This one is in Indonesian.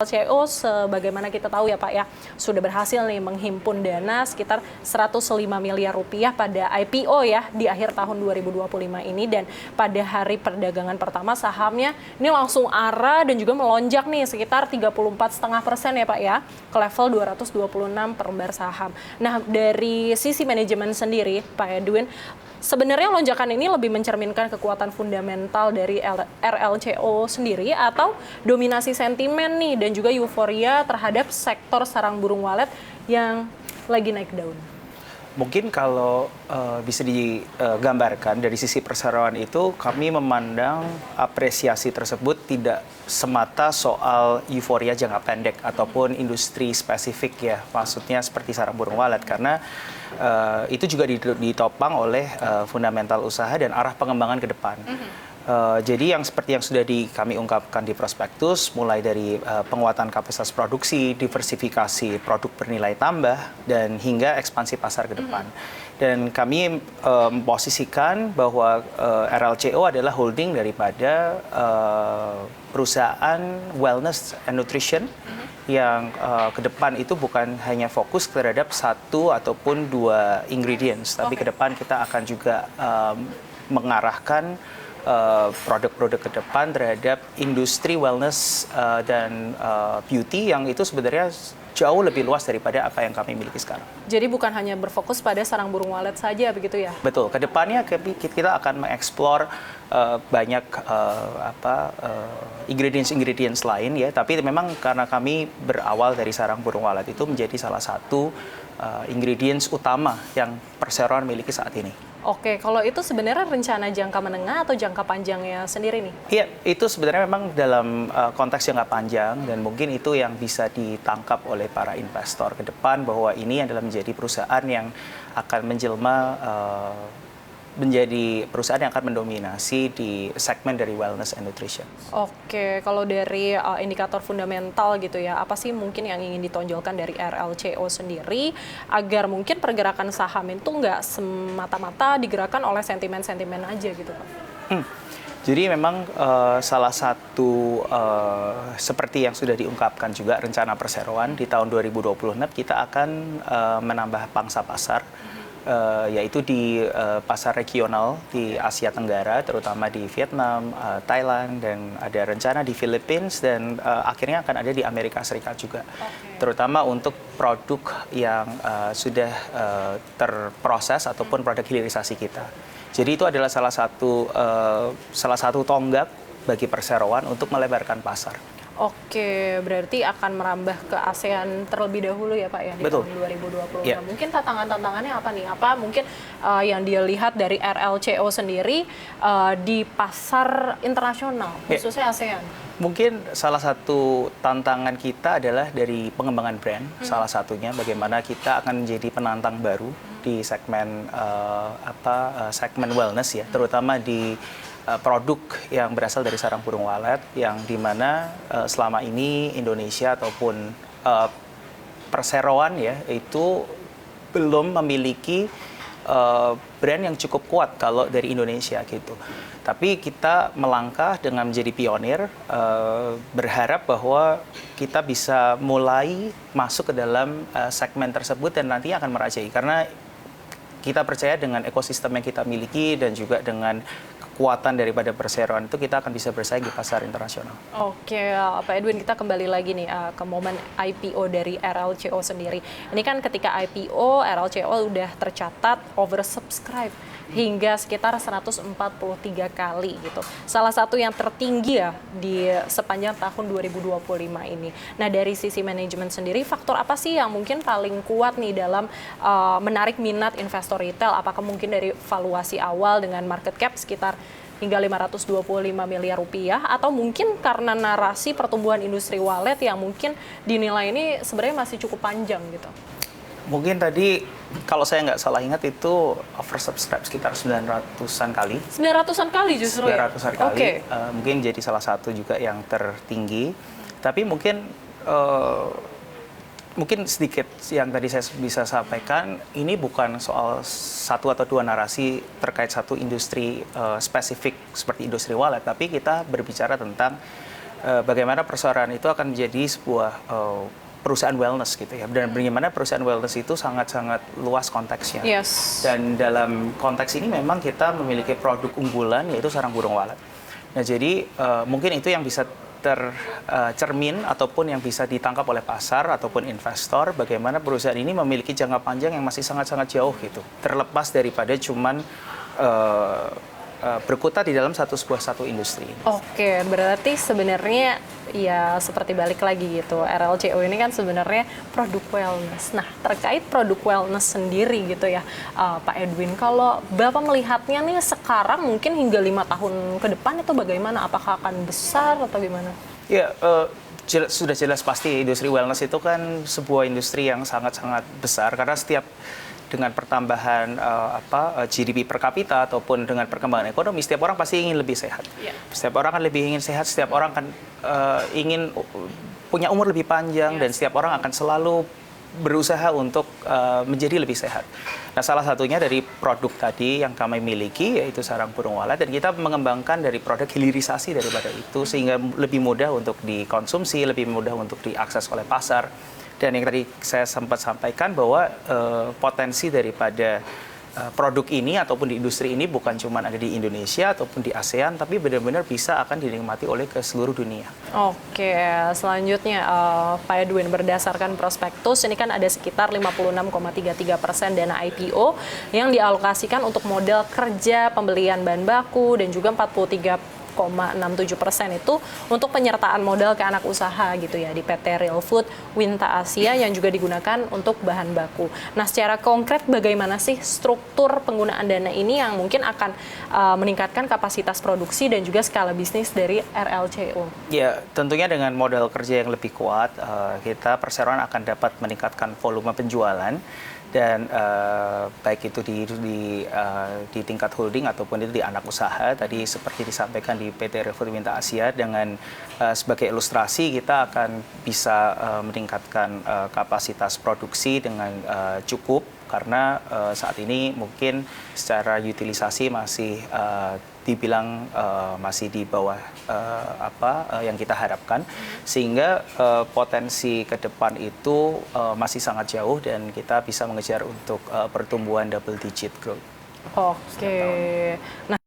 LCO sebagaimana kita tahu ya Pak ya, sudah berhasil nih menghimpun dana sekitar 105 miliar rupiah pada IPO ya di akhir tahun 2025 ini, dan pada hari perdagangan pertama sahamnya ini langsung arah dan juga melonjak nih sekitar 34,5% ya Pak ya, ke level 226 per lembar saham. Nah, dari sisi manajemen sendiri Pak Edwin, sebenarnya lonjakan ini lebih mencerminkan kekuatan fundamental dari RLCO sendiri atau dominasi sentimen nih dan juga euforia terhadap sektor sarang burung walet yang lagi naik daun? Mungkin kalau bisa digambarkan dari sisi perseroan itu, kami memandang apresiasi tersebut tidak semata soal euforia jangka pendek ataupun industri spesifik ya, maksudnya seperti sarang burung walet, karena itu juga ditopang oleh fundamental usaha dan arah pengembangan ke depan. Jadi seperti yang sudah kami ungkapkan di prospektus, mulai dari penguatan kapasitas produksi, diversifikasi produk bernilai tambah, dan hingga ekspansi pasar ke depan. Dan kami memposisikan bahwa RLCO adalah holding daripada perusahaan wellness and nutrition yang ke depan itu bukan hanya fokus terhadap satu ataupun dua ingredients, tapi ke depan kita akan juga mengarahkan produk-produk ke depan terhadap industri wellness dan beauty yang itu sebenarnya jauh lebih luas daripada apa yang kami miliki sekarang. Jadi bukan hanya berfokus pada sarang burung walet saja begitu ya? Betul. Kedepannya kita akan mengeksplor banyak ingredients lain ya. Tapi memang karena kami berawal dari sarang burung walet itu menjadi salah satu ingredients utama yang perseroan miliki saat ini. Oke, kalau itu sebenarnya rencana jangka menengah atau jangka panjangnya sendiri nih? Iya, itu sebenarnya memang dalam konteks jangka panjang, dan mungkin itu yang bisa ditangkap oleh para investor ke depan, bahwa ini adalah menjadi perusahaan yang akan menjelma menjadi perusahaan yang akan mendominasi di segmen dari wellness and nutrition. Oke, kalau dari indikator fundamental gitu ya, apa sih mungkin yang ingin ditonjolkan dari RLCO sendiri agar mungkin pergerakan saham itu nggak semata-mata digerakkan oleh sentimen-sentimen aja gitu Pak? Jadi memang salah satu seperti yang sudah diungkapkan juga rencana perseroan di tahun 2026 kita akan menambah pangsa pasar. Yaitu di pasar regional di Asia Tenggara, terutama di Vietnam, Thailand, dan ada rencana di Philippines, dan akhirnya akan ada di Amerika Serikat juga. Terutama untuk produk yang sudah terproses ataupun produk hilirisasi kita. Jadi itu adalah salah satu tonggak bagi perseroan untuk melebarkan pasar. Oke, berarti akan merambah ke ASEAN terlebih dahulu ya Pak ya di Betul. tahun 2020. Yeah. Nah, mungkin tantangannya apa nih? Apa mungkin yang dia lihat dari RLCO sendiri di pasar internasional, khususnya ASEAN? Mungkin salah satu tantangan kita adalah dari pengembangan brand, salah satunya bagaimana kita akan menjadi penantang baru di segmen segmen wellness ya, terutama di produk yang berasal dari sarang burung walet, yang dimana selama ini Indonesia ataupun perseroan ya itu belum memiliki brand yang cukup kuat kalau dari Indonesia gitu. Tapi kita melangkah dengan menjadi pionir, berharap bahwa kita bisa mulai masuk ke dalam segmen tersebut dan nanti akan merajai, karena kita percaya dengan ekosistem yang kita miliki dan juga dengan kekuatan daripada perseroan itu kita akan bisa bersaing di pasar internasional. Oke, Pak Edwin, kita kembali lagi nih ke momen IPO dari RLCO sendiri. Ini kan ketika IPO, RLCO udah tercatat oversubscribe hingga sekitar 143 kali gitu. Salah satu yang tertinggi ya di sepanjang tahun 2025 ini. Nah, dari sisi manajemen sendiri, faktor apa sih yang mungkin paling kuat nih dalam menarik minat investor retail? Apakah mungkin dari valuasi awal dengan market cap sekitar hingga 525 miliar rupiah, atau mungkin karena narasi pertumbuhan industri wallet yang mungkin dinilai ini sebenarnya masih cukup panjang gitu? Mungkin tadi kalau saya nggak salah ingat itu oversubscribe sekitar 900-an kali. 900-an kali justru 900-an ya? kali. Okay. Mungkin jadi salah satu juga yang tertinggi. Tapi mungkin sedikit yang tadi saya bisa sampaikan, ini bukan soal satu atau dua narasi terkait satu industri spesifik seperti industri wallet, tapi kita berbicara tentang bagaimana perseroan itu akan menjadi sebuah perusahaan wellness gitu ya. Dan bagaimana perusahaan wellness itu sangat-sangat luas konteksnya. Yes. Dan dalam konteks ini memang kita memiliki produk unggulan yaitu sarang burung walet. Nah, jadi mungkin itu yang bisa tercermin ataupun yang bisa ditangkap oleh pasar ataupun investor, bagaimana perusahaan ini memiliki jangka panjang yang masih sangat-sangat jauh gitu. Terlepas daripada cuman berkutat di dalam satu industri. Oke, berarti sebenarnya ya seperti balik lagi gitu. RLCO ini kan sebenarnya produk wellness. Nah, terkait produk wellness sendiri gitu ya, Pak Edwin, kalau Bapak melihatnya nih sekarang mungkin hingga 5 tahun ke depan itu bagaimana? Apakah akan besar atau gimana? Ya, sudah jelas pasti industri wellness itu kan sebuah industri yang sangat-sangat besar karena setiap dengan pertambahan GDP per kapita ataupun dengan perkembangan ekonomi, setiap orang pasti ingin lebih sehat. Yeah. Setiap orang kan lebih ingin sehat, setiap orang kan ingin punya umur lebih panjang, dan setiap orang akan selalu berusaha untuk menjadi lebih sehat. Nah, salah satunya dari produk tadi yang kami miliki yaitu sarang burung walet, dan kita mengembangkan dari produk hilirisasi daripada itu sehingga lebih mudah untuk dikonsumsi, lebih mudah untuk diakses oleh pasar. Dan yang tadi saya sempat sampaikan bahwa potensi daripada produk ini ataupun di industri ini bukan cuma ada di Indonesia ataupun di ASEAN, tapi benar-benar bisa akan dinikmati oleh ke seluruh dunia. Oke, selanjutnya Pak Edwin, berdasarkan prospektus ini kan ada sekitar 56,33% dana IPO yang dialokasikan untuk modal kerja, pembelian bahan baku, dan juga 43,67% itu untuk penyertaan modal ke anak usaha gitu ya di PT Real Food Winta Asia yang juga digunakan untuk bahan baku. Nah, secara konkret bagaimana sih struktur penggunaan dana ini yang mungkin akan meningkatkan kapasitas produksi dan juga skala bisnis dari RLCO? Ya, tentunya dengan modal kerja yang lebih kuat, kita perseroan akan dapat meningkatkan volume penjualan. Dan baik itu di tingkat holding ataupun itu di anak usaha, tadi seperti disampaikan di PT Real Food Winta Asia, dengan sebagai ilustrasi kita akan bisa meningkatkan kapasitas produksi dengan cukup, karena saat ini mungkin secara utilisasi masih dibilang masih di bawah yang kita harapkan, sehingga potensi ke depan itu masih sangat jauh dan kita bisa mengejar untuk pertumbuhan double digit growth. Oke. Nah,